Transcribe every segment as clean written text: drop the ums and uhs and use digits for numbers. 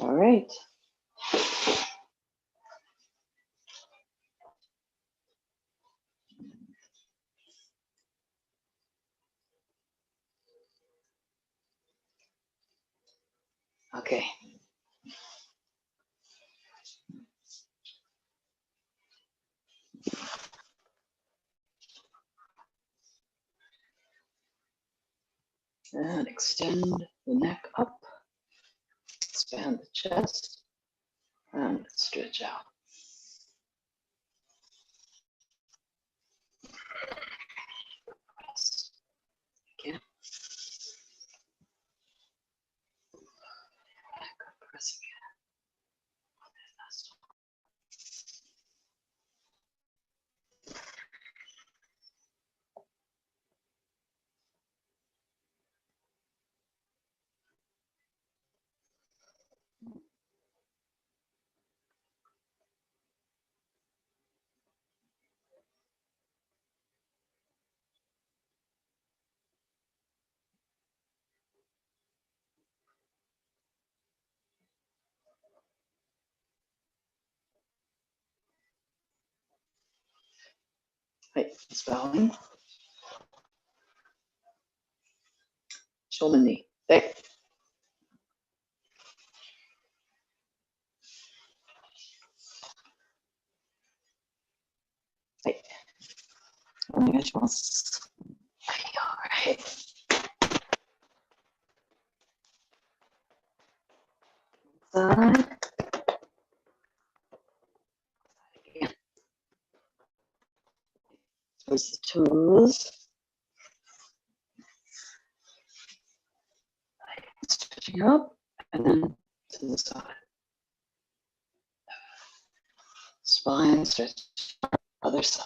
All right. Okay. And extend the neck up, expand the chest, and stretch out. Press again. Press again. Right, it's bowing. Shoulder knee. There. Right. Oh my gosh, all right. Side. Again. Towards the toes. Stretching up and then to the side. Spine stretch. Other side.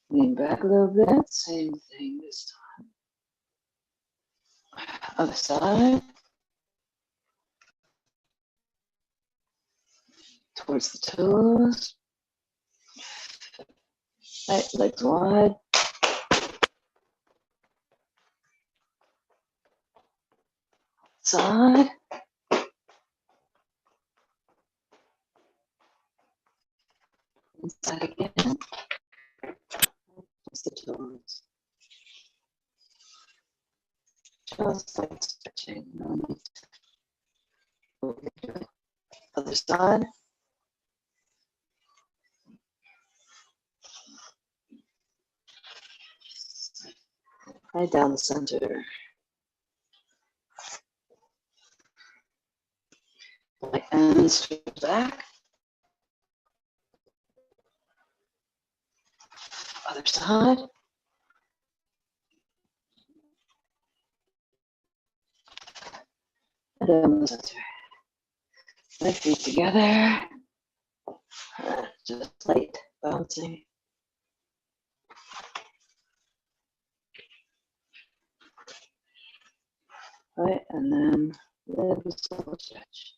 Lean back a little bit. Same thing this time. Other side. Towards the toes. Right, legs wide. Side. Inside again. Towards the toes. Just like stretching. No need to. Other side. Right down the center. And stretch back. Other side. And down the center. Right feet together. Just light bouncing. Right, and then little slow stretch.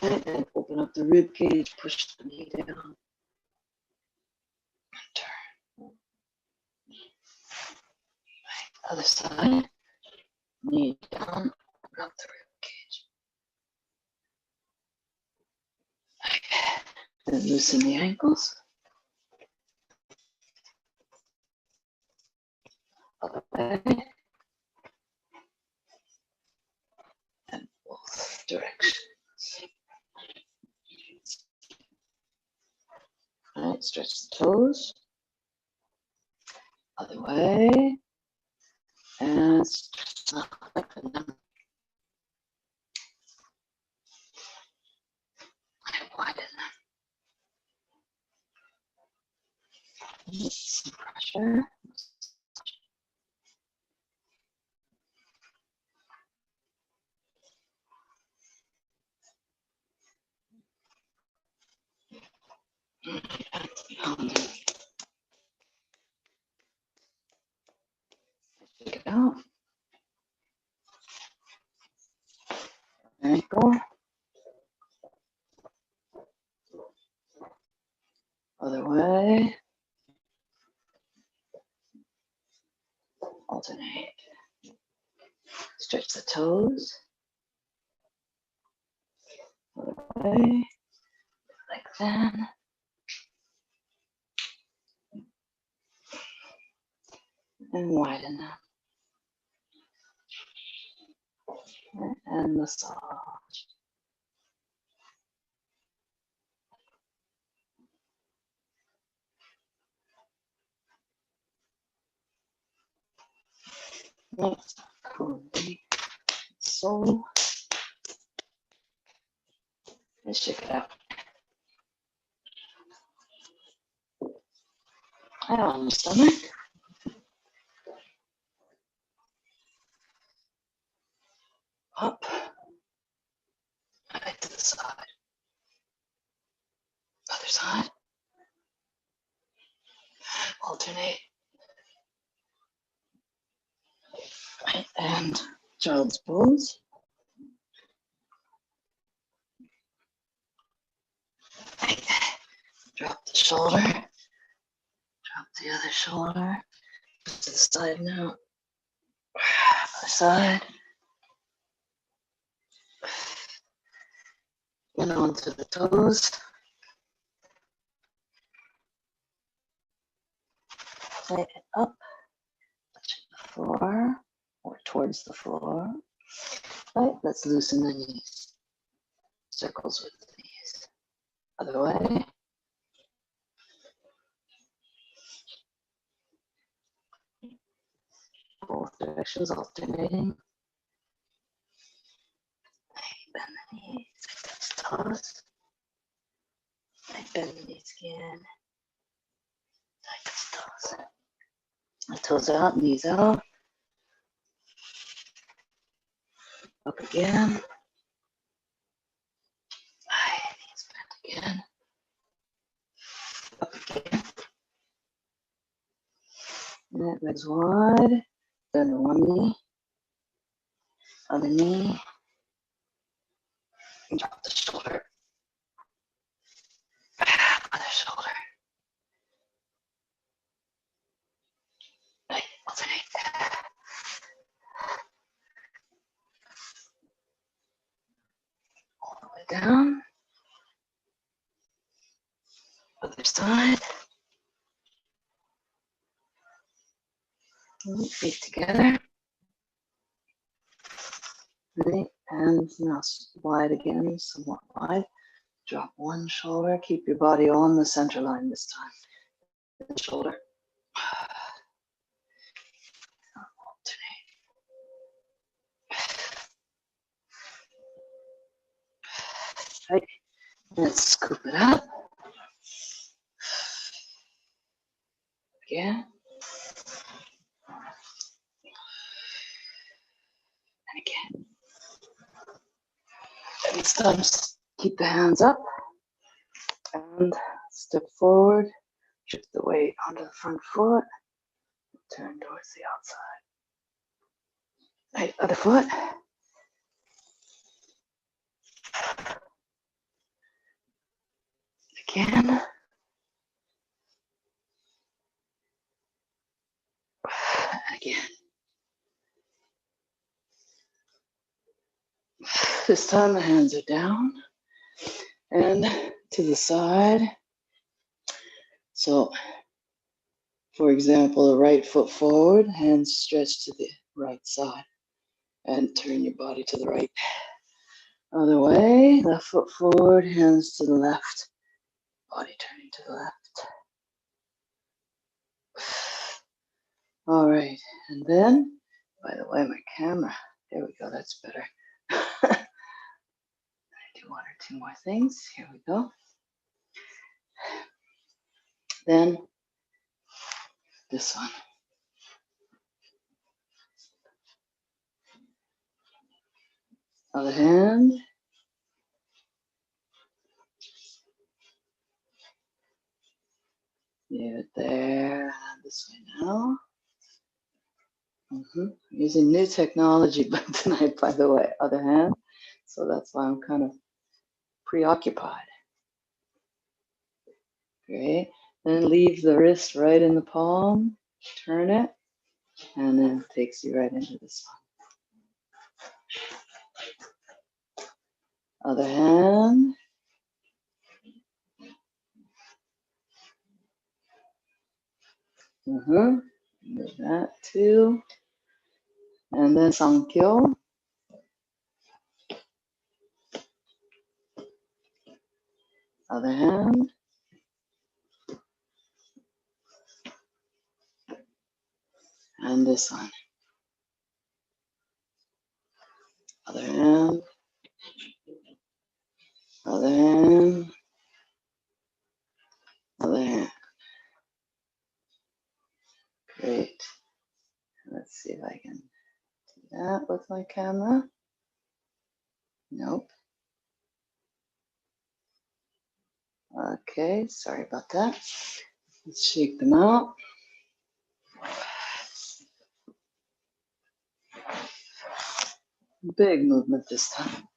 And open up the rib cage, push the knee down. Turn. Right, other side. Knee down, open up the rib cage. Okay. Then loosen the ankles. Other way. And both directions. All right, stretch the toes. Other way. And stretch the up and down. And widen them. Some pressure. Shake it out. Ankle. alternate. Stretch the toes. Other way, like that. And widen them. And massage. Next, pull the sole. And shake it out. And on your stomach. Up. Right to the side. Other side. Alternate. Right, and child's pose. Right. Drop the shoulder. Drop the other shoulder. To the side now. Other side. And onto the toes. Right, up. Touching the floor or towards the floor. Right, let's loosen the knees. Circles with the knees. Other way. Both directions alternating. Bend the knees, touch toes. Bend the knees again. Touch toes. Toes out, knees out. Up again. Knees bent again. Up again. And legs wide. Then one knee. Other knee. And drop the shoulder. Other shoulder. Right, alternate. All the way down. Other side. Feet together. Right, and now wide again, somewhat wide. Drop one shoulder. Keep your body on the center line this time. The shoulder. Alternate. Right. Let's scoop it up. Again. And again. And this time, keep the hands up. And step forward. Shift the weight onto the front foot. Turn towards the outside. Right, other foot. Again. And again. This time the hands are down and to the side. So, for example, the right foot forward, hands stretched to the right side, and turn your body to the right. Other way, left foot forward, hands to the left, body turning to the left. All right, and then, by the way, my camera, there we go, that's better. I do one or two more things. Here we go. Then this one. Other hand. Leave it there. This way now. Using new technology tonight, by the way. Other hand. So that's why I'm kind of preoccupied. Great. Then leave the wrist right in the palm. Turn it. And then it takes you right into this one. Other hand. Do that too. And then Sankyo. Other hand. And this one. Other hand. Other hand. Other hand. Great. Let's see if I can do that with my camera. Nope. Okay, sorry about that. Let's shake them out. Big movement this time.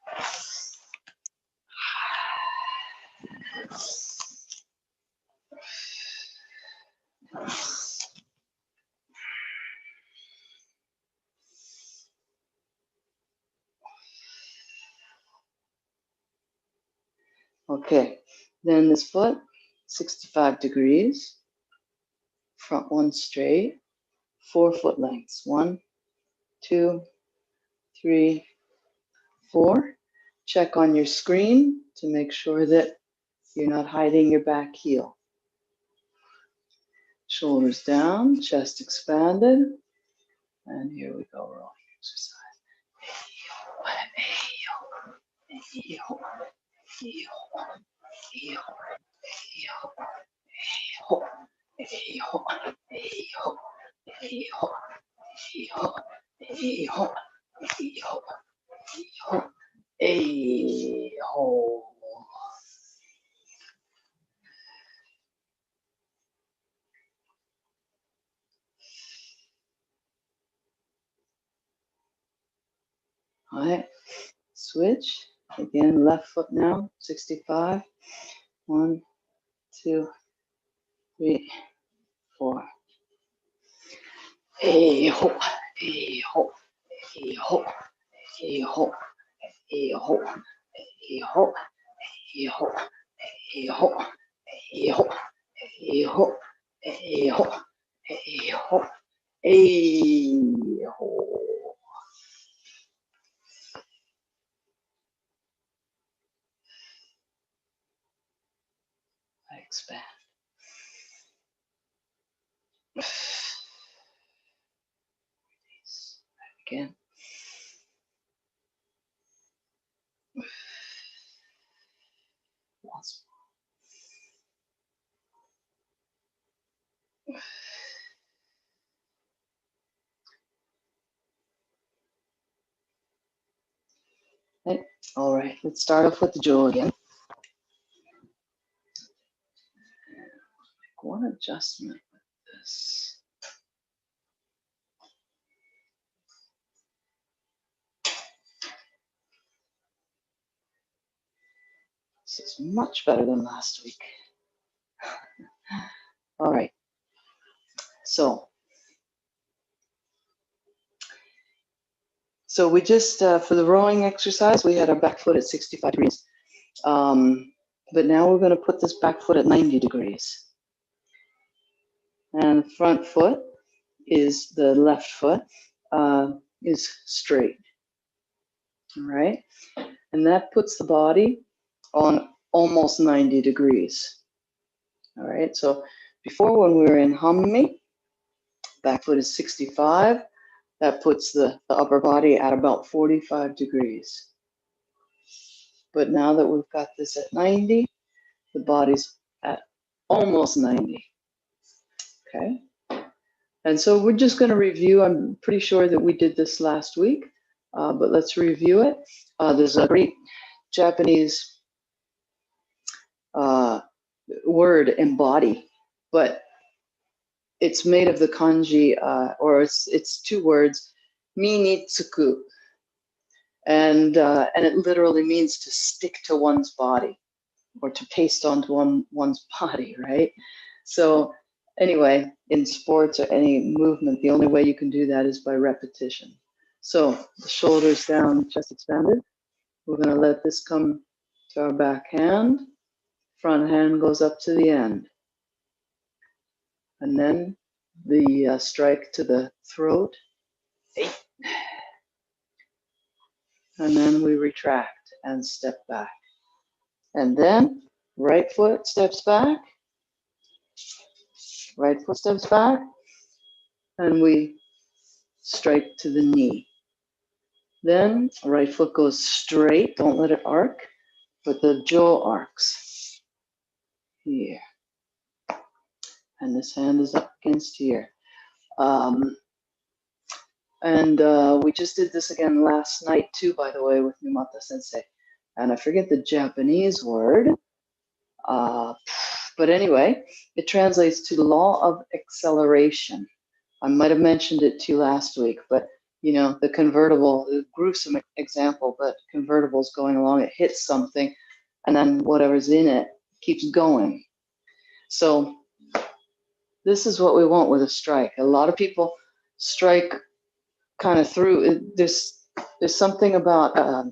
Okay, then this foot, 65 degrees, front one straight, 4 foot lengths. 1, 2, 3, 4. Check on your screen to make sure that you're not hiding your back heel. Shoulders down, chest expanded. And here we go, rolling exercise. All right, switch. Again, left foot now, 65. 1, 2, 3, 4. Hey ho, hey ho, hey ho, hey ho, hey ho, hey ho, hey ho, hey ho, hey ho, hey ho, hey ho, hey ho, hey ho. I expand. Release. Again. Once more. Okay. All right, let's start off with the jaw again. Make one adjustment with this. This is much better than last week. All right. So we just, for the rowing exercise, we had our back foot at 65 degrees. But now we're going to put this back foot at 90 degrees. And the front foot is the left foot is straight. All right. And that puts the body on almost 90 degrees. All right. So before, when we were in Hammi, back foot is 65. That puts the upper body at about 45 degrees. But now that we've got this at 90, the body's at almost 90. Okay. And so we're just going to review. I'm pretty sure that we did this last week, but let's review it. There's a great Japanese word, embody, but it's made of the kanji, or it's 2 words, mi ni tsuku, and it literally means to stick to one's body or to paste onto one's body, right? So Anyway, in sports or any movement, the only way you can do that is by repetition. So the shoulders down, chest expanded. We're going to let this come to our back hand. Front hand goes up to the end. And then the strike to the throat. 8. And then we retract and step back. And then right foot steps back. Right foot steps back. And we strike to the knee. Then right foot goes straight. Don't let it arc, but the jaw arcs. Here. And this hand is up against here. We just did this again last night too, by the way, with Numata Sensei. And I forget the Japanese word. But anyway, it translates to law of acceleration. I might have mentioned it to you last week, but you know, the convertible, the gruesome example, but convertible's going along, it hits something, and then whatever's in it keeps going. So this is what we want with a strike. A lot of people strike kind of through. There's something about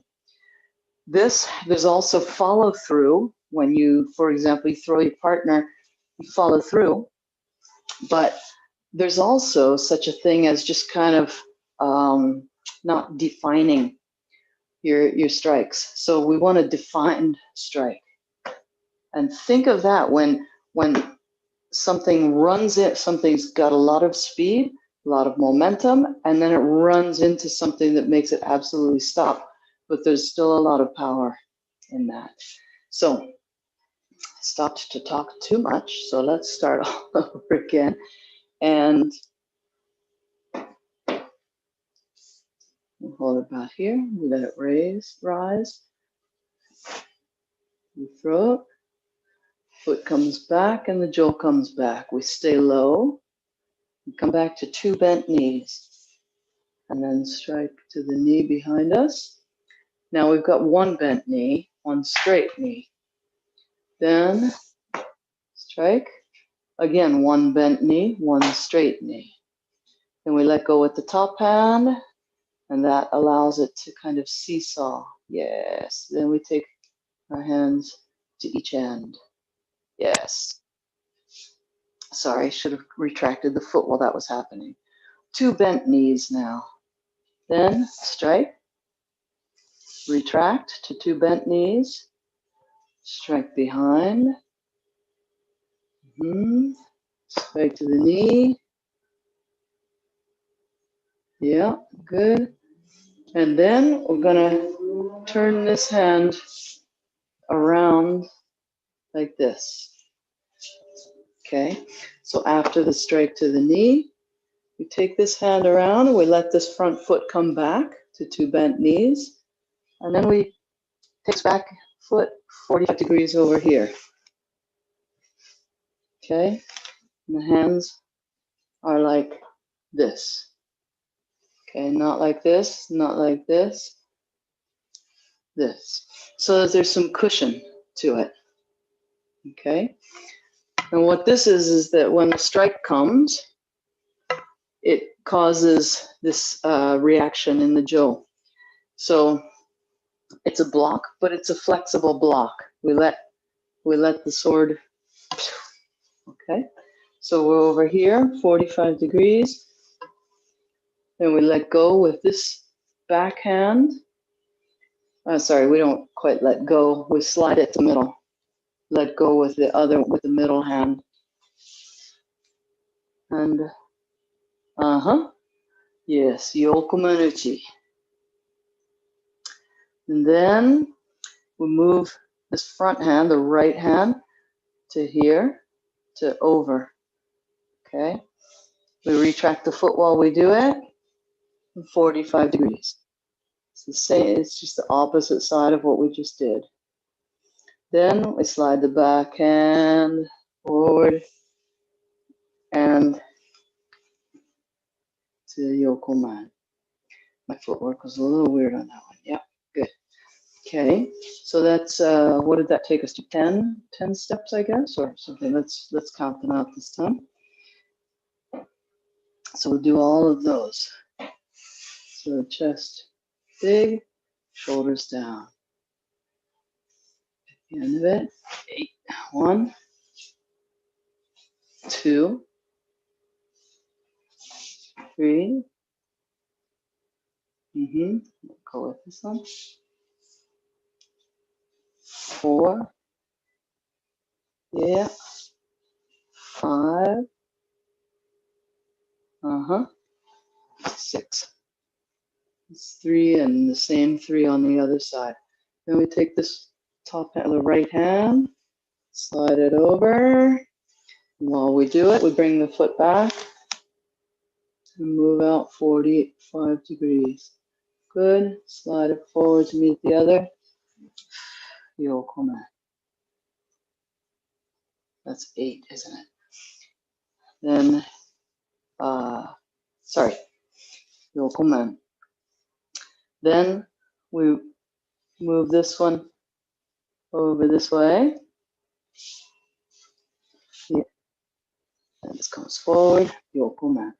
this. There's also follow through when you, for example, you throw your partner, you follow through. But there's also such a thing as just kind of not defining your strikes. So we want a defined strike. And think of that when something runs it, something's got a lot of speed, a lot of momentum, and then it runs into something that makes it absolutely stop. But there's still a lot of power in that. So I stopped to talk too much. So let's start all over again. And we'll hold it about here. We let it rise. We throw it. Foot comes back and the jaw comes back. We stay low. We come back to 2 bent knees. And then strike to the knee behind us. Now we've got 1 bent knee, 1 straight knee. Then strike. Again, 1 bent knee, 1 straight knee. Then we let go with the top hand, and that allows it to kind of seesaw. Yes. Then we take our hands to each end. Yes. Sorry, I should have retracted the foot while that was happening. 2 bent knees now. Then strike. Retract to 2 bent knees. Strike behind. Strike to the knee. Yeah, good. And then we're gonna turn this hand around like this. Okay, so after the strike to the knee, we take this hand around and we let this front foot come back to 2 bent knees. And then we take this back foot 45 degrees over here. Okay, and the hands are like this. Okay, not like this, not like this, this. So that there's some cushion to it. Okay, and what this is that when the strike comes, it causes this reaction in the jaw. So it's a block, but it's a flexible block. We let the sword. Okay, so we're over here, 45 degrees. Then we let go with this backhand. Sorry, we don't quite let go. We slide it to the middle. Let go with the middle hand. And yes, yokomanuchi. And then we move this front hand, the right hand, to here, to over. Okay. We retract the foot while we do it. 45 degrees. It's the same. It's just the opposite side of what we just did. Then we slide the back hand forward and to yokoman. My footwork was a little weird on that one. Yeah, good. Okay, so that's what did that take us to? 10 steps, I guess, or something. Let's count them out this time. So we'll do all of those. So chest big, shoulders down. At the end of it, 8. 1, 2, 3. Go with this one. 4. Yeah. 5. 6. It's 3 and the same 3 on the other side. Then we take this top hand, the right hand, slide it over. While we do it, we bring the foot back and move out 45 degrees. Good. Slide it forward to meet the other. Yokome. That's 8, isn't it? Then, sorry, Yokome. Then we move this one over this way. Yeah. And this comes forward. Yokome.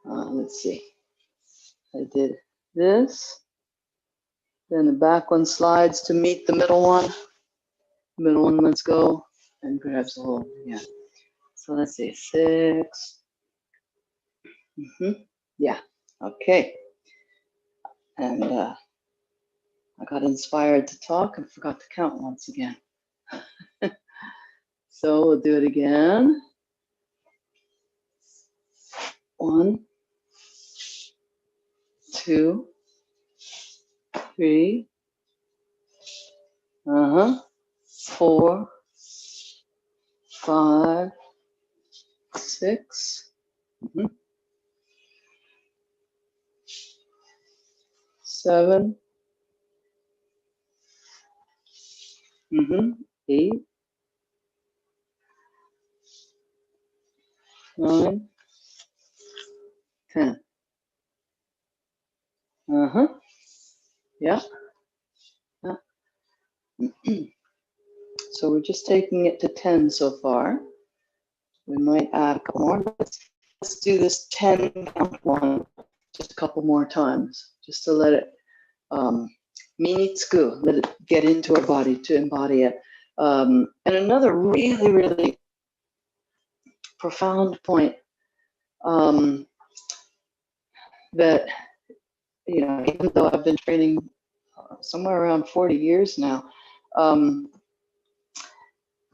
Let's see. I did this. Then the back one slides to meet the middle one. Middle one lets go and grabs a hold. Yeah. So let's see. 6. Yeah. Okay. And I got inspired to talk and forgot to count once again. So we'll do it again. 1, 2, 3. 4, 5, 6. 7. 8. 9. 10. Yeah. So we're just taking it to 10 so far. We might add a couple more. Let's do this 10 count one just a couple more times, just to let it minitsuku, let it get into our body, to embody it. And another really, really profound point that, you know, even though I've been training somewhere around 40 years now,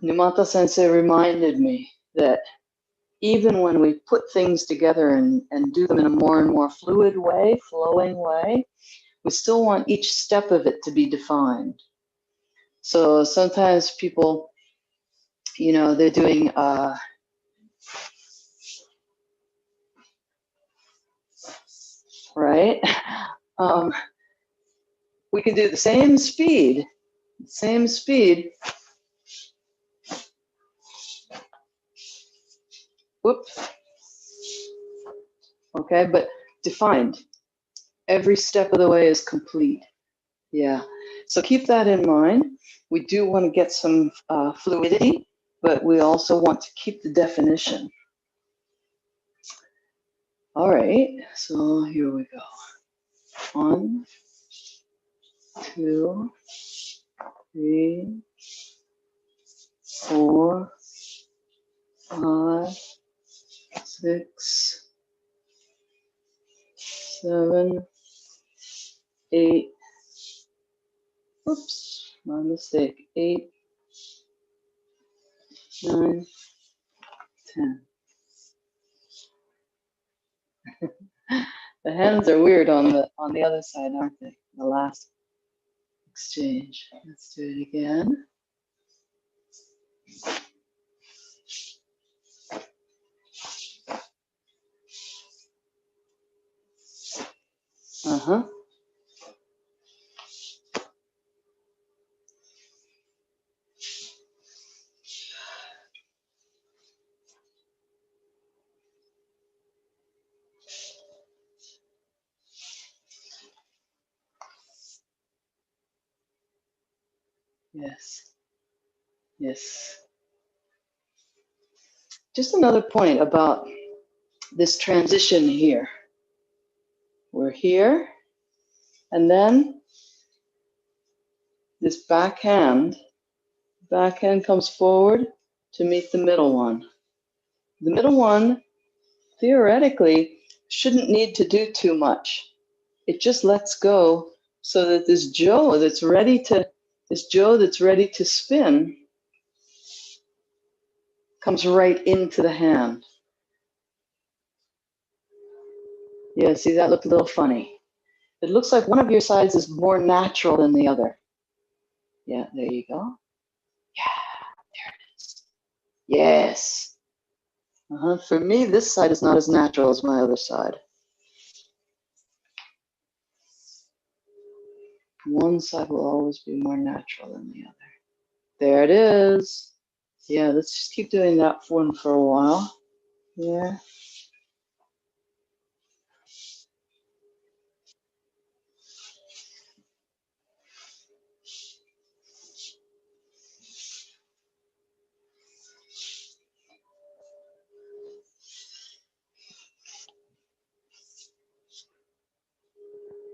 Numata Sensei reminded me that even when we put things together and do them in a more and more fluid way, flowing way, we still want each step of it to be defined. So sometimes people, you know, they're doing, right? We can do the same speed. Whoops. Okay, but defined. Every step of the way is complete. Yeah. So keep that in mind. We do want to get some fluidity, but we also want to keep the definition. All right. So here we go. 1, 2, 3, 4, 5, 6, 7, 8. Oops, my mistake. 8, 9, 10. The hands are weird on the other side, aren't they? The last exchange. Let's do it again. Yes. Yes. just another point about this transition here. We're here, and then this backhand comes forward to meet the middle one. The middle one, theoretically, shouldn't need to do too much. It just lets go so that this Joe that's ready to spin comes right into the hand. Yeah, see, that looked a little funny. It looks like one of your sides is more natural than the other. Yeah, there you go. Yeah, there it is. Yes. For me, this side is not as natural as my other side. One side will always be more natural than the other. There it is. Yeah, let's just keep doing that one for a while. Yeah.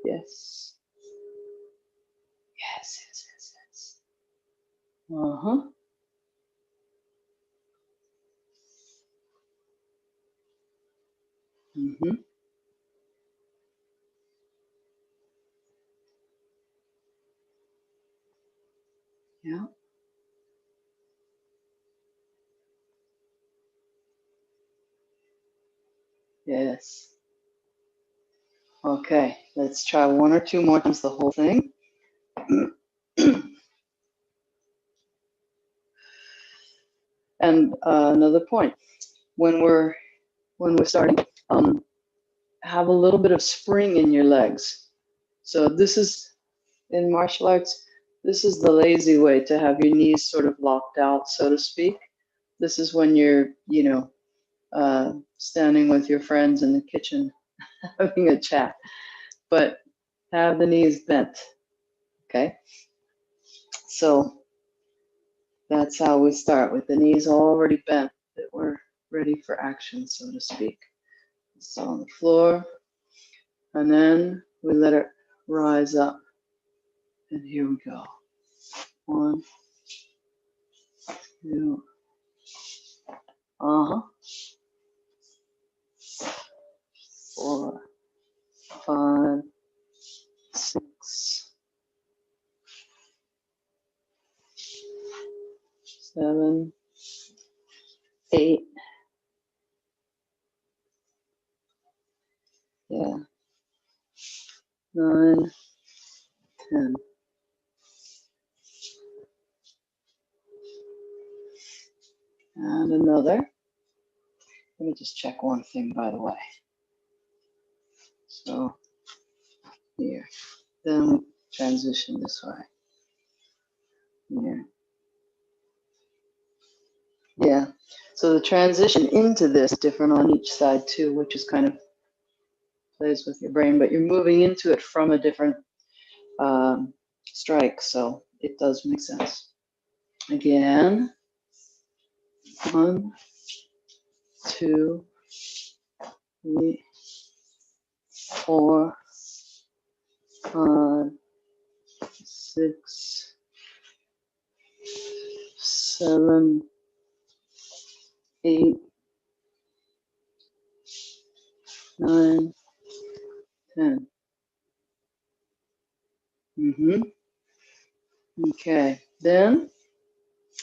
Yes. Yes, yes, yes, yes. Uh-huh. Mm-hmm. Yeah. Yes. Okay, let's try one or two more times the whole thing. And another point, when we're starting, have a little bit of spring in your legs. So this is, in martial arts, this is the lazy way to have your knees sort of locked out, so to speak. This is when you're, standing with your friends in the kitchen having a chat, but have the knees bent, okay? So that's how we start, with the knees already bent, that we're ready for action, so to speak. So on the floor, and then we let it rise up. And here we go. 1, 2, 4, 5, 6, 7, 8. Yeah. 9, 10. And another. Let me just check one thing, by the way. So here. Then we transition this way. Here. Yeah. So the transition into this is different on each side too, which is kind of plays with your brain, but you're moving into it from a different strike, so it does make sense. Again, 1, 2, 3, 4, 5, 6, 7, 8, 9, 10. Okay, then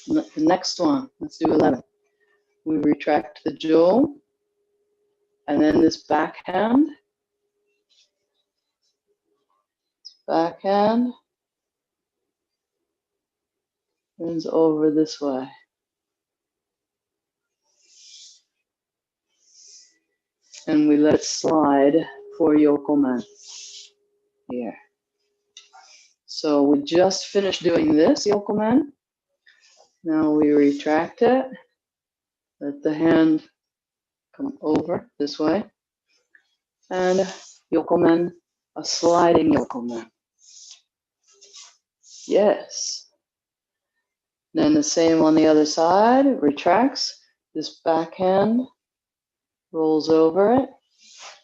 the next one, let's do 11. We retract the jaw, and then this backhand turns over this way. And we let it slide for yokomen here. So we just finished doing this yokomen. Now we retract it, let the hand come over this way, and yokomen, a sliding yokomen. Yes. Then the same on the other side, it retracts. This backhand rolls over it,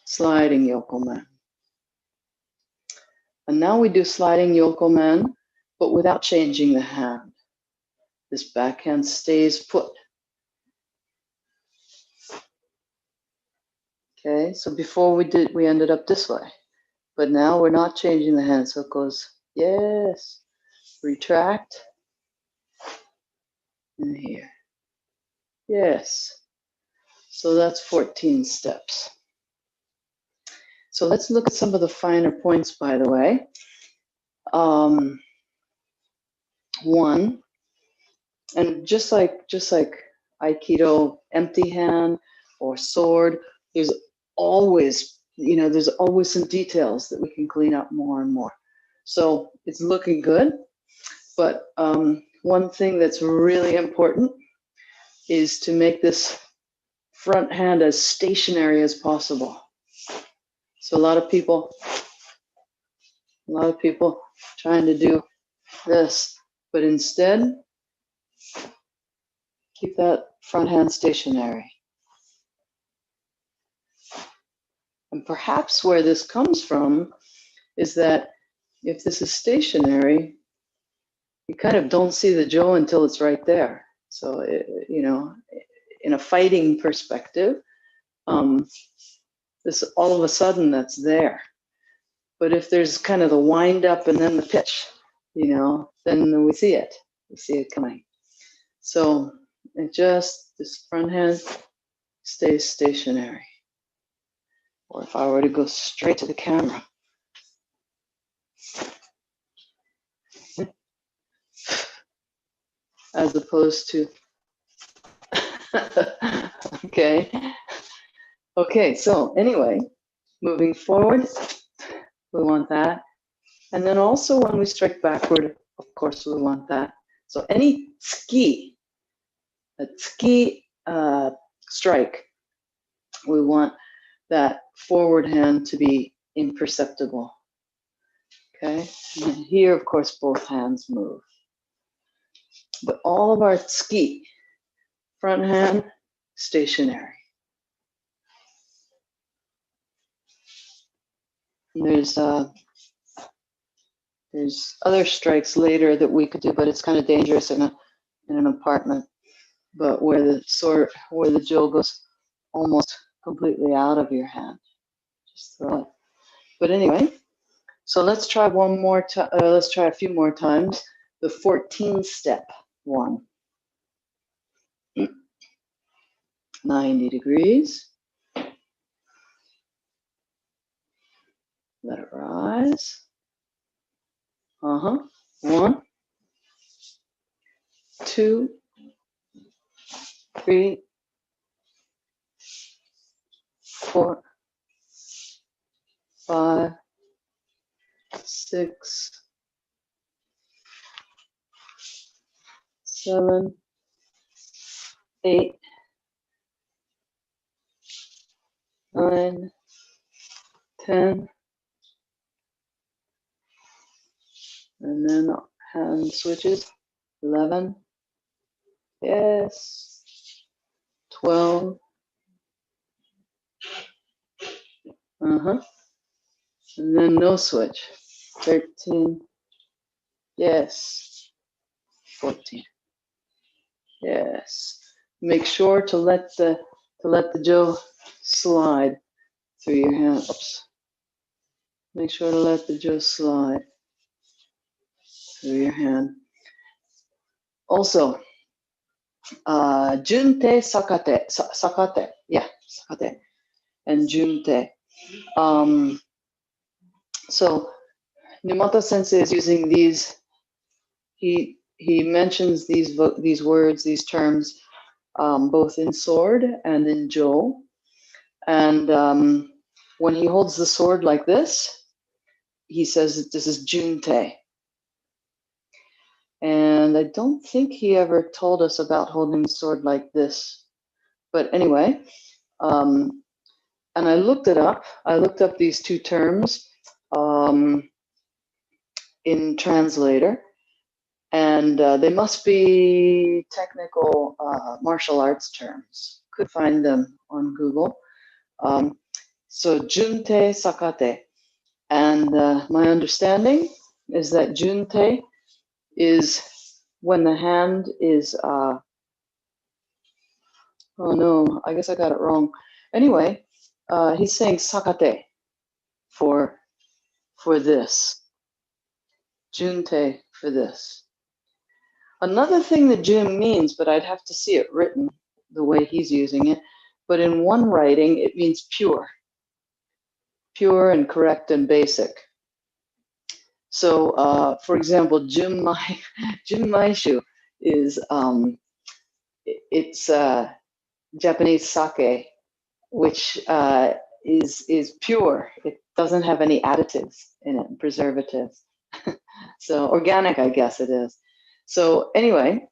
sliding yokomen. And now we do sliding yokomen, but without changing the hand. This backhand stays put. Okay, so before we ended up this way, but now we're not changing the hand, so it goes, yes, retract, and here, yes. So that's 14 steps. So let's look at some of the finer points, by the way. One, and just like Aikido, empty hand or sword, there's always some details that we can clean up more and more. So it's looking good, but one thing that's really important is to make this front hand as stationary as possible. So a lot of people trying to do this, but instead keep that front hand stationary. And perhaps where this comes from is that if this is stationary, you kind of don't see the jo until it's right there. So, in a fighting perspective, this all of a sudden that's there. But if there's kind of the wind up and then the pitch, then we see it. We see it coming. So this front hand stays stationary. Or if I were to go straight to the camera. As opposed to, Okay, so anyway, moving forward, we want that. And then also when we strike backward, of course, we want that. So any tsuki, a tsuki strike, we want that forward hand to be imperceptible. Okay, and here, of course, both hands move. But all of our tsuki, front hand, stationary. And there's other strikes later that we could do, but it's kind of dangerous in an apartment. But where the jo goes almost completely out of your hand, just throw it. But anyway, so let's try one more time. Let's try a few more times. The 14-step one. 90 degrees. Let it rise. 1, 2, 3, 4, 5, 6, 7, 8, 9, 10, and then hand switches. 11, yes, 12, and then no switch. 13, yes, 14, yes. Make sure to let the jo slide through your hand. Oops. Make sure to let the jo slide through your hand. Also, junte, sakate, sakate, yeah, sakate, and junte. So Nimata Sensei is using these. He mentions these words, these terms, both in sword and in jo. And when he holds the sword like this, he says that this is junte. And I don't think he ever told us about holding the sword like this. But anyway, and I looked it up. I looked up these two terms in Translator. And they must be technical martial arts terms. Could find them on Google. So Junte Sakate. And my understanding is that Junte is when the hand is, oh no, I guess I got it wrong. Anyway, he's saying Sakate for this. Junte for this. Another thing that Jun means, but I'd have to see it written the way he's using it, but in one writing, it means pure. Pure and correct and basic. So, for example, Junmaishu is, it's Japanese sake, which is pure. It doesn't have any additives in it, preservatives. So organic, I guess it is. So anyway,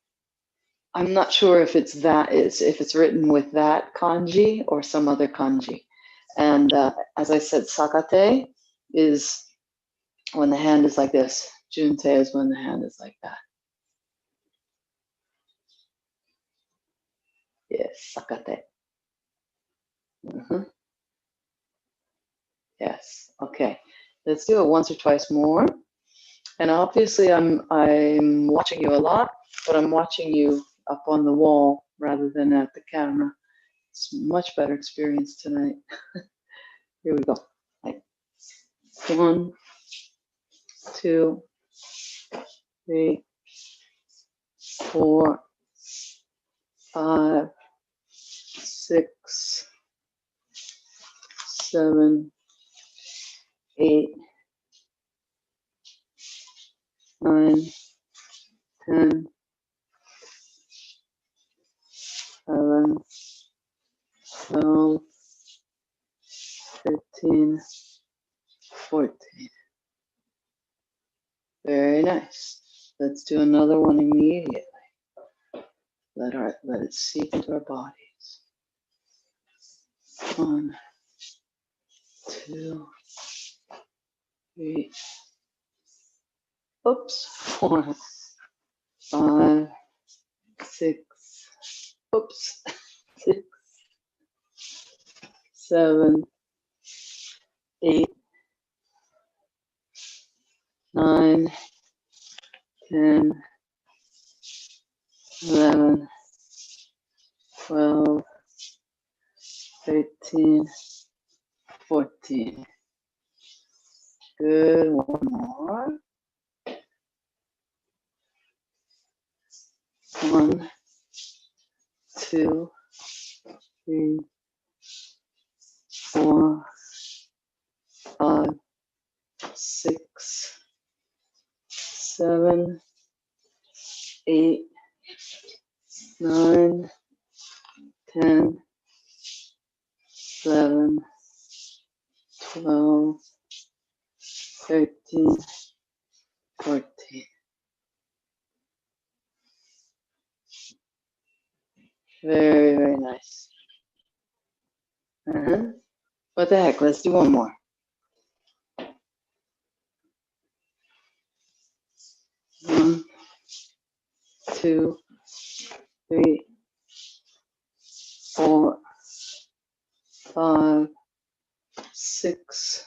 I'm not sure if it's written with that kanji or some other kanji. And as I said, sakate is when the hand is like this. Junte is when the hand is like that. Yes, sakate. Mm-hmm. Yes. Okay. Let's do it once or twice more. And obviously, I'm watching you a lot, but I'm watching you up on the wall rather than at the camera. It's a much better experience tonight. Here we go. Right. 1, 2, 3, 4, 5, 6, 7, 8, 9, 10, 11, 12, 13, 14. Very nice. Let's do another one immediately. Let it seep into our bodies. 1, 2, 3, oops, 4, 5, 6, oops, 6, 7, 8, 9, 10, 11, 12, 13, 14. Good, one more. 1, 2, 3, 4, 5, 6, 7, 8, 9, 10, 11, 12, 13, 14. Very, very nice. What the heck? Let's do one more. 1, 2, 3, 4, 5, 6,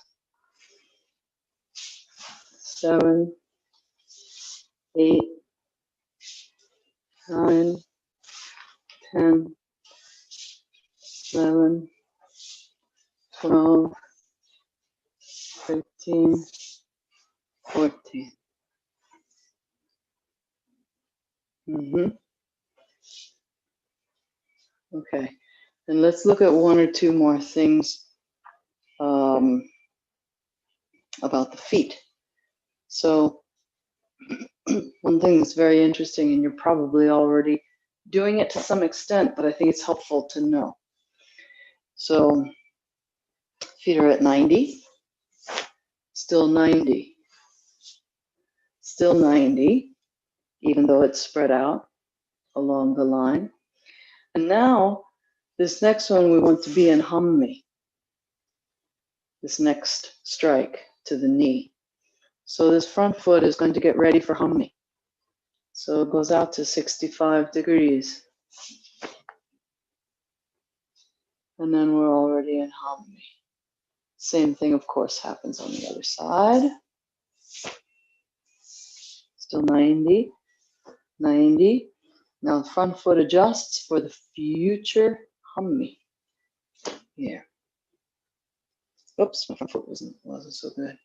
7, 8, 9, 10, 11, 12, 13, 14. Okay, and let's look at one or two more things about the feet. So one thing that's very interesting, and you're probably already doing it to some extent, but I think it's helpful to know. So feet are at 90, still 90, still 90, even though it's spread out along the line. And now this next one, we want to be in Hammi, this next strike to the knee. So this front foot is going to get ready for Hammi. So it goes out to 65 degrees. And then we're already in Hammi. Same thing, of course, happens on the other side. Still 90, 90. Now the front foot adjusts for the future Hammi. Here. Oops, my front foot wasn't so good.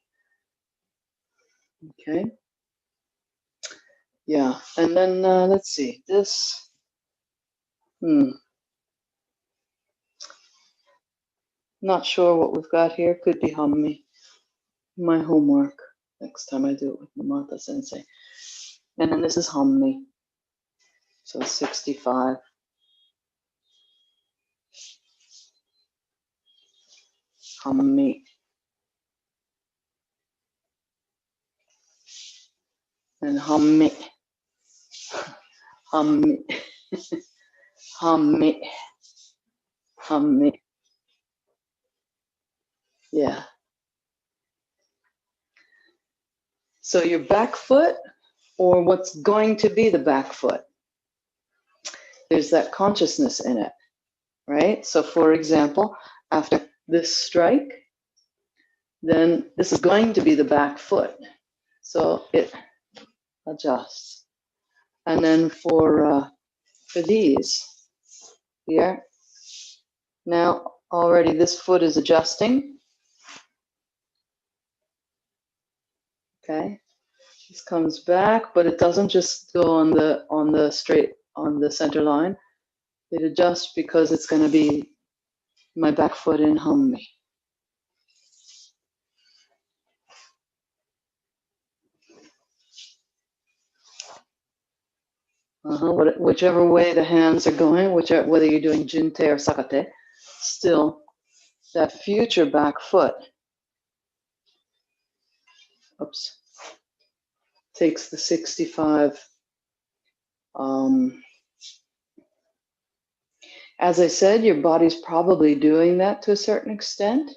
Okay. Yeah, and then let's see, this, not sure what we've got here. Could be Hammi. My homework next time I do it with Namata Sensei. And then this is Hammi. So 65. Hammi. And Hammi. Hammi. Hammi. Hammi. Yeah. So your back foot, or what's going to be the back foot, there's that consciousness in it, right? So for example, after this strike, then this is going to be the back foot. So it adjusts. And then for these here, now already this foot is adjusting. Okay, this comes back, but it doesn't just go on the straight, on the center line. It adjusts because it's going to be my back foot in Hammi. Whichever way the hands are going, whether you're doing jinte or sakate, still that future back foot, oops, takes the 65. As I said, your body's probably doing that to a certain extent,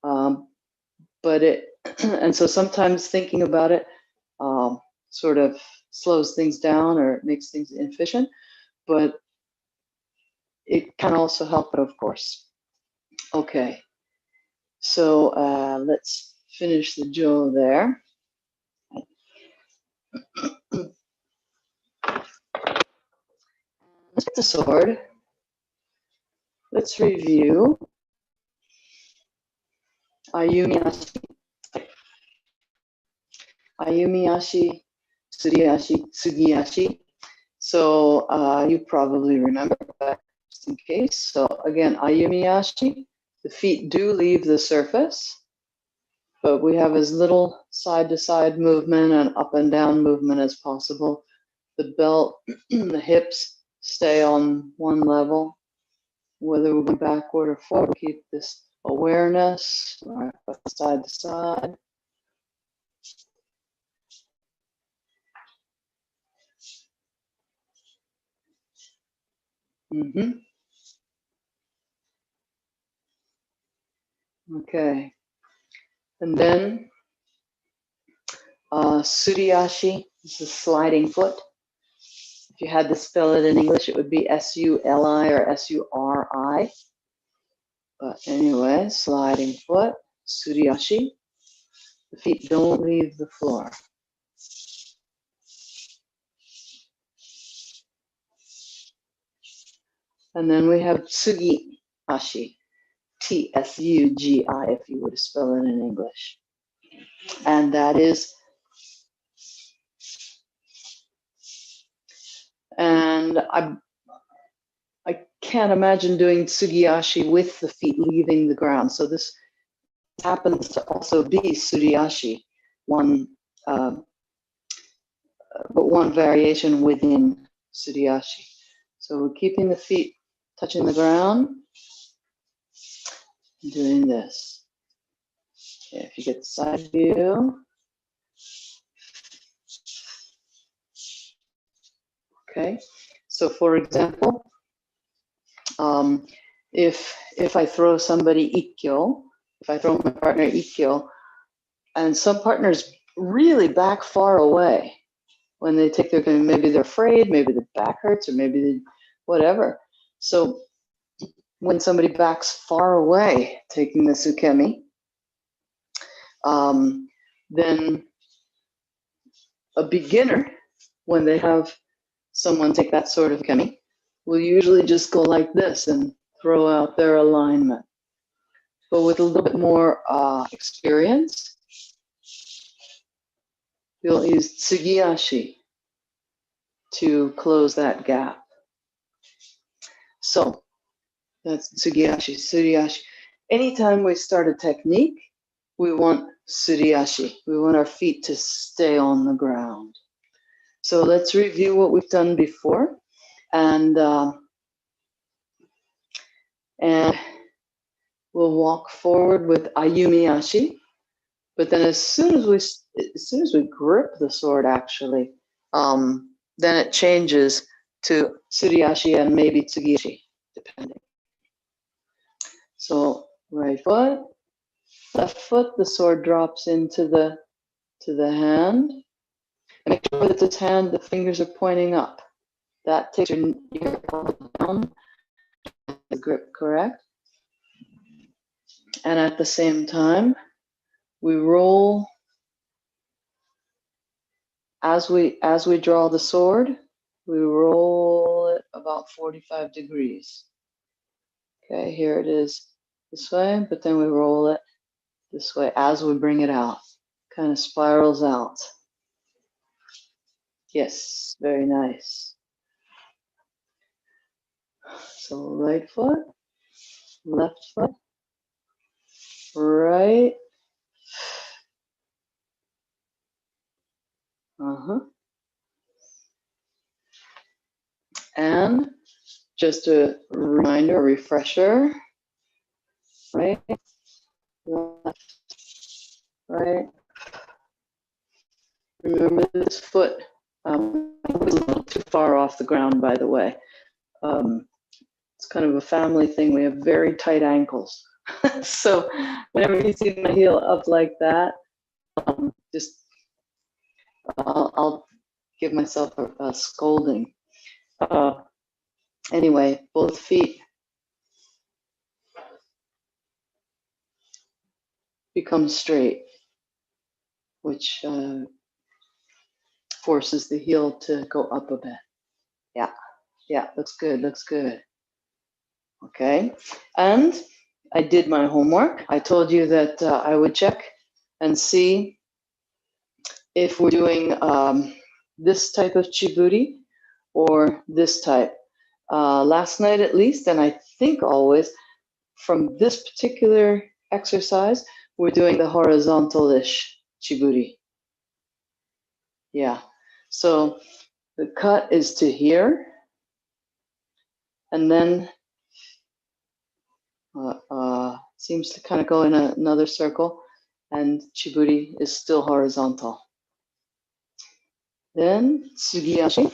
but and so sometimes thinking about it sort of slows things down or makes things inefficient, but it can also help it, of course. Okay, so let's finish the jo there. Let's get the sword. Let's review. Ayumiashi, Ayumiashi, Suriashi, Sugiashi. So you probably remember, but just in case. So again, Ayumiashi, the feet do leave the surface, but we have as little side-to-side movement and up and down movement as possible. The belt, the hips stay on one level. Whether we go backward or forward, keep this awareness, side to side. Okay. And then Suriashi is the sliding foot. If you had to spell it in English, it would be S-U-L-I or S-U-R-I. But anyway, sliding foot, Suriashi. The feet don't leave the floor. And then we have Tsugi-ashi, T-S-U-G-I, if you were to spell it in English. And that is, and I can't imagine doing Tsugi-ashi with the feet leaving the ground. So this happens to also be Suriashi, but one variation within Suriashi. So we're keeping the feet touching the ground, doing this. Okay, if you get the side view. Okay, so for example, if I throw somebody ikkyo, if I throw my partner ikkyo, and some partners really back far away, when they take their, maybe they're afraid, maybe the back hurts, or maybe they, whatever. So when somebody backs far away, taking the tsukemi, then a beginner, when they have someone take that sort of tsukemi, will usually just go like this and throw out their alignment. But with a little bit more experience, you'll use tsugiashi to close that gap. So that's tsugiashi, suriashi. Anytime we start a technique, we want suriashi. We want our feet to stay on the ground. So let's review what we've done before, and we'll walk forward with ayumiashi. But then as soon as we grip the sword, actually, then it changes to suriashi and maybe tsugiashi, depending. So right foot, left foot, the sword drops into the hand. And make sure that this hand, the fingers are pointing up. That takes your elbow down, the grip correct. And at the same time, we roll as we draw the sword, we roll it about 45 degrees. Okay, here it is this way, but then we roll it this way as we bring it out. Kind of spirals out. Yes, very nice. So right foot, left foot, right. And just a reminder, a refresher, right, left, right. Remember this foot was a little too far off the ground, by the way. It's kind of a family thing. We have very tight ankles. So whenever you see my heel up like that, just I'll give myself a scolding. Anyway, both feet become straight, which forces the heel to go up a bit. Yeah, looks good, looks good. Okay, and I did my homework. I told you that I would check and see if we're doing this type of chiburi or this type. Last night at least, and I think always, from this particular exercise, we're doing the horizontal-ish chiburi. Yeah, so the cut is to here, and then seems to kind of go in another circle, and chiburi is still horizontal. Then tsugiashi,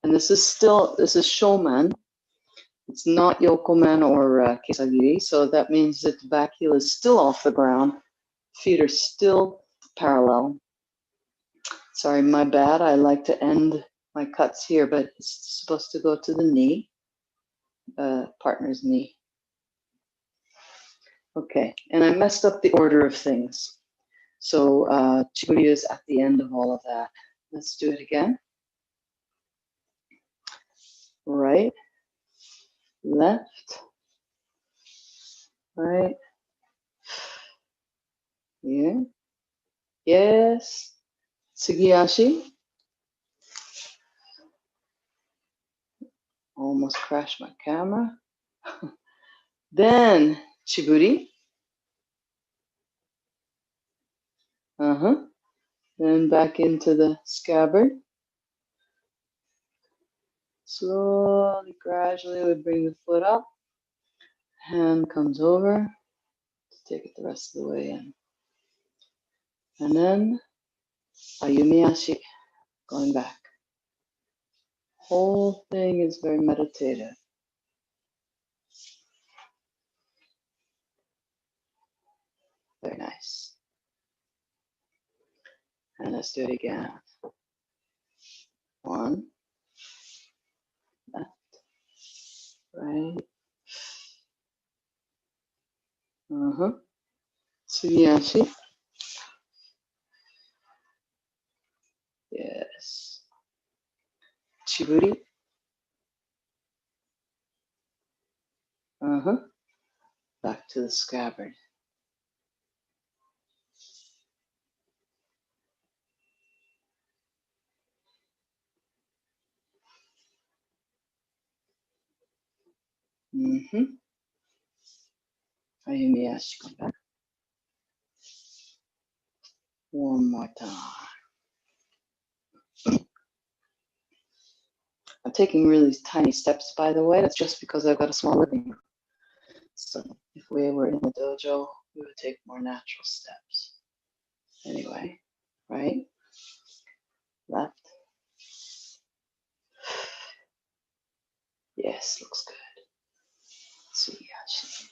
and this is shoman. It's not yokoman or kesagiri, so that means that the back heel is still off the ground, feet are still parallel. Sorry, my bad. I like to end my cuts here, but it's supposed to go to the knee, partner's knee. Okay, and I messed up the order of things. So chiburi is at the end of all of that. Let's do it again. Right, left, right, here, yes, tsugiashi. Almost crashed my camera. Then chiburi. Then back into the scabbard. Slowly, gradually, we bring the foot up. Hand comes over. Take it the rest of the way in. And then ayumiashi, going back. Whole thing is very meditative. Very nice. And let's do it again. 1, left, right. Suyashi. Yes. Chiburi. Back to the scabbard. Ayumi Ashi, come back. One more time. I'm taking really tiny steps, by the way. That's just because I've got a small living room. So if we were in the dojo, we would take more natural steps. Anyway, right, left. Yes, looks good. Suyashi.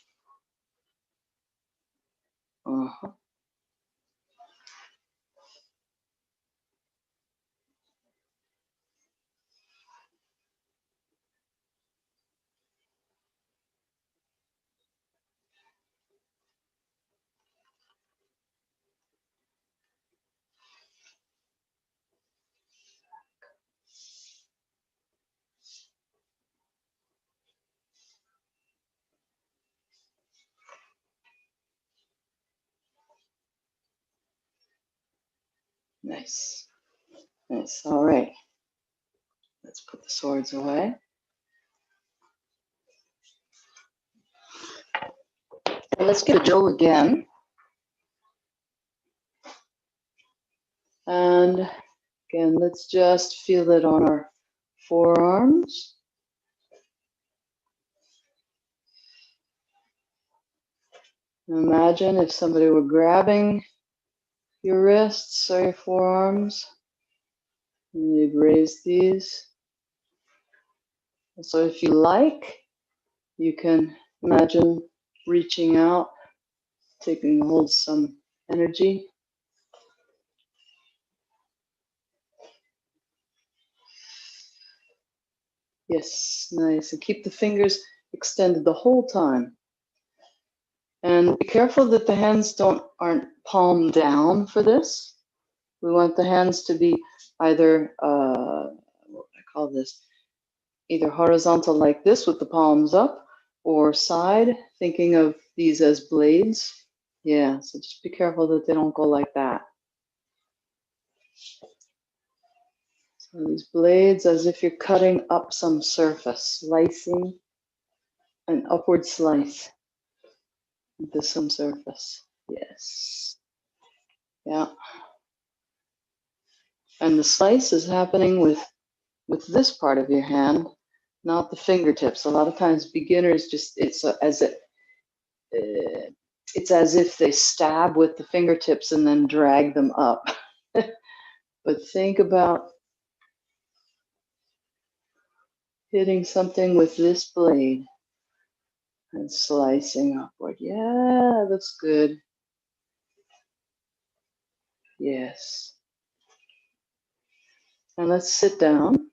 Nice. Nice. All right. Let's put the swords away. And let's get a Jo again. And again, let's just feel it on our forearms. Imagine if somebody were grabbing your wrists or your forearms, and you'd raise these. So if you like, you can imagine reaching out, taking hold of some energy. Yes, nice. And keep the fingers extended the whole time. And be careful that the hands aren't palm down for this. We want the hands to be either, what would I call this? Either horizontal like this with the palms up, or side, thinking of these as blades. Yeah, so just be careful that they don't go like that. So these blades as if you're cutting up some surface, slicing an upward slice into some surface. Yes. Yeah. And the slice is happening with this part of your hand, not the fingertips. A lot of times beginners just, it's as if they stab with the fingertips and then drag them up. But think about hitting something with this blade and slicing upward. Yeah, that's good. Yes. And let's sit down.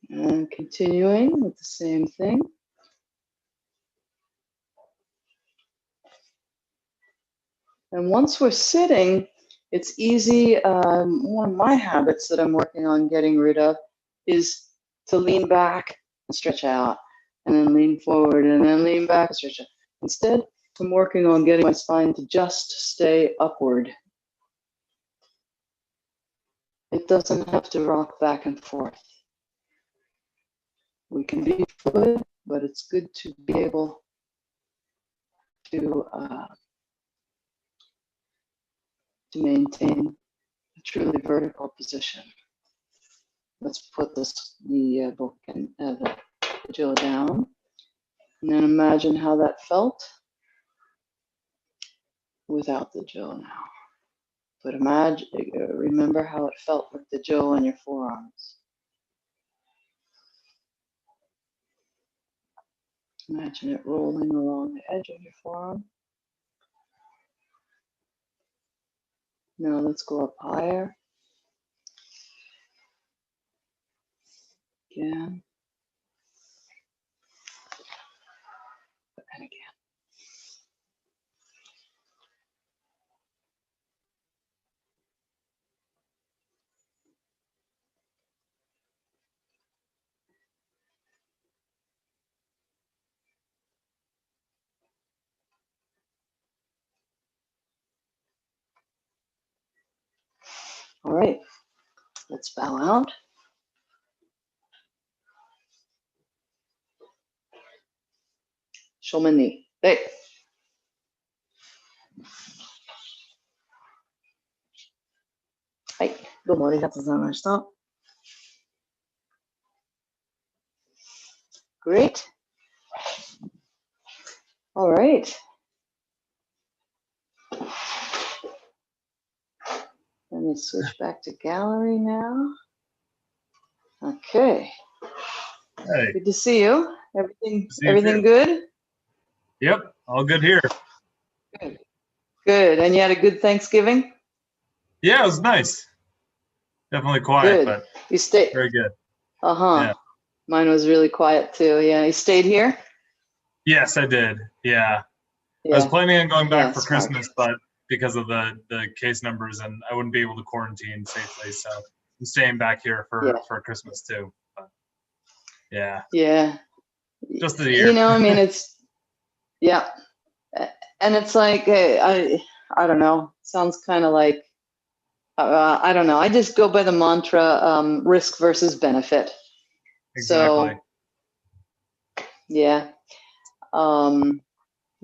And continuing with the same thing. And once we're sitting, it's easy. One of my habits that I'm working on getting rid of is to lean back and stretch out, and then lean forward, and then lean back and stretch out. Instead, I'm working on getting my spine to just stay upward. It doesn't have to rock back and forth. We can be fluid, but it's good to be able to maintain a truly vertical position. Let's put the book and the Jo down, and then imagine how that felt without the Jo now. But imagine, remember how it felt with the Jo on your forearms. Imagine it rolling along the edge of your forearm. Now let's go up higher. Again. And again. All right, let's bow out. Shomani. Hey. Hi. どうもありがとうございました。Great. All right. Let me switch back to gallery now. Okay. Hey. Good to see you. Everything good? Yep, all good here. Good. Good. And you had a good Thanksgiving? Yeah, it was nice. Definitely quiet, Good. but You stayed. very good. Yeah. Mine was really quiet too. Yeah. You stayed here? Yes, I did. Yeah. I was planning on going back for smart. Christmas, but because of the case numbers, and I wouldn't be able to quarantine safely, so I'm staying back here for Christmas too. But, yeah. Yeah. Just a year. You know, I mean, it's and it's like I don't know. Sounds kind of like I don't know. I just go by the mantra risk versus benefit. Exactly. So yeah.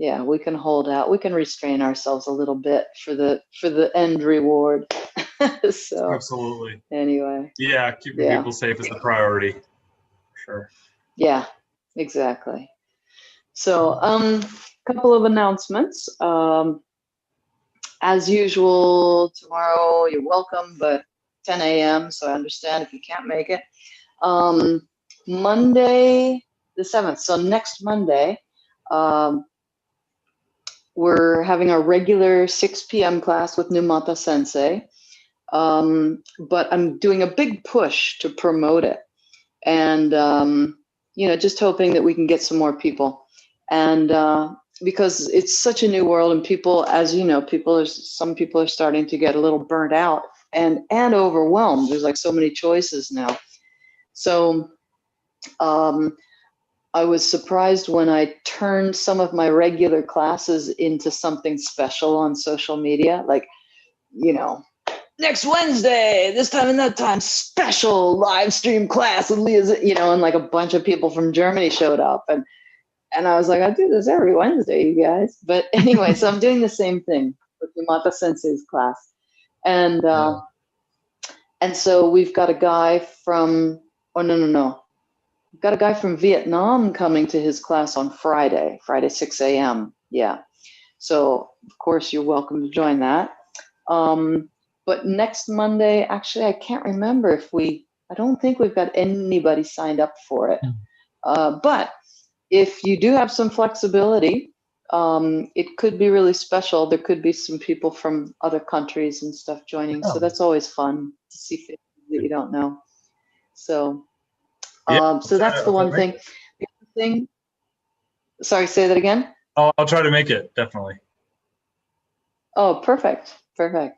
Yeah, we can hold out. We can restrain ourselves a little bit for the end reward. So absolutely. Anyway. Yeah, keeping people safe is the priority. Sure. Yeah, exactly. So couple of announcements. As usual, tomorrow you're welcome, but 10 a.m. So I understand if you can't make it. Monday the 7th. So next Monday. We're having our regular 6 p.m. class with Numata Sensei, but I'm doing a big push to promote it, and just hoping that we can get some more people, and because it's such a new world, and people, as you know, some people are starting to get a little burnt out and overwhelmed. There's like so many choices now, so. I was surprised when I turned some of my regular classes into something special on social media, like, next Wednesday, this time and that time, special live stream class with Leah's, and like a bunch of people from Germany showed up. And I was like, I do this every Wednesday, you guys. But anyway, so I'm doing the same thing with Numata Sensei's class. And so we've got a guy from, We've got a guy from Vietnam coming to his class on Friday 6 a.m. Yeah. So, of course, you're welcome to join that. But next Monday, actually, I can't remember I don't think we've got anybody signed up for it. But if you do have some flexibility, it could be really special. There could be some people from other countries and stuff joining. So that's always fun to see faces that you don't know. So. So that's the one thing. The other thing. Sorry, say that again. Oh, I'll try to make it, definitely. Oh, perfect. The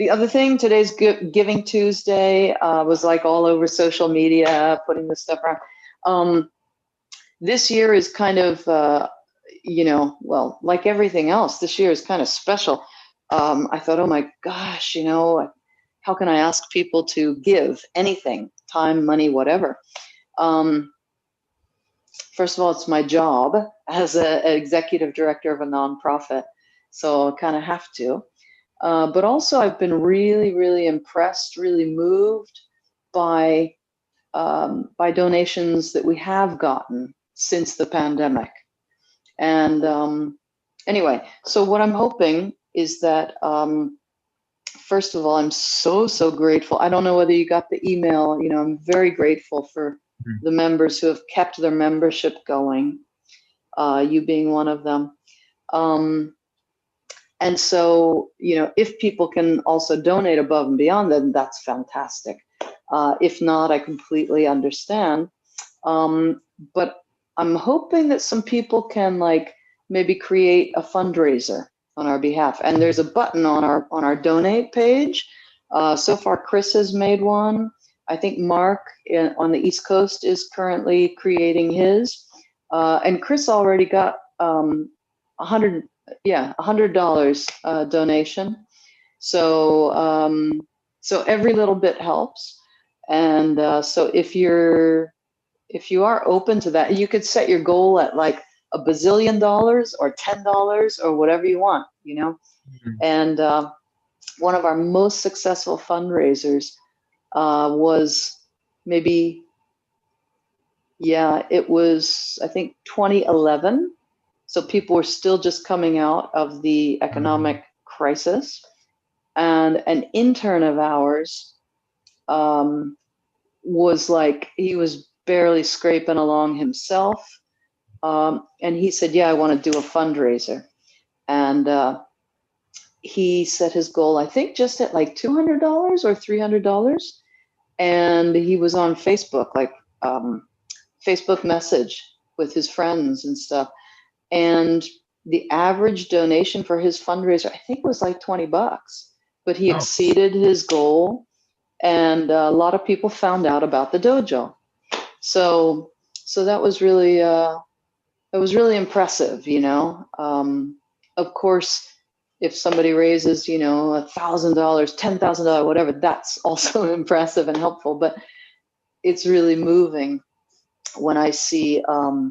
other thing, today's Giving Tuesday, was like all over social media, putting this stuff around. This year is kind of, well, like everything else, this year is kind of special. I thought, oh my gosh, how can I ask people to give anything, time, money, whatever? First of all, it's my job as an executive director of a nonprofit, so I kind of have to. But also, I've been really, really impressed, really moved by donations that we have gotten since the pandemic. And anyway, so what I'm hoping is that, first of all, I'm so grateful. I don't know whether you got the email. I'm very grateful for the members who have kept their membership going, you being one of them. And so, if people can also donate above and beyond, then that's fantastic. If not, I completely understand. But I'm hoping that some people can maybe create a fundraiser on our behalf. And there's a button on our donate page. So far, Chris has made one. I think Mark on the East Coast is currently creating his. And Chris already got $100 donation. So so every little bit helps. And so if you are open to that, you could set your goal at like $1 bazillion or $10 or whatever you want, And one of our most successful fundraisers was maybe, it was, I think, 2011. So people were still just coming out of the economic crisis. And an intern of ours was he was barely scraping along himself. And he said, I want to do a fundraiser. And he set his goal, I think, just at like $200 or $300. And he was on Facebook, Facebook message with his friends and stuff. And the average donation for his fundraiser, I think, was like $20, but he exceeded his goal. And a lot of people found out about the dojo. So that was really, impressive, Of course, if somebody raises, $1,000, $10,000, whatever, that's also impressive and helpful. But it's really moving when I see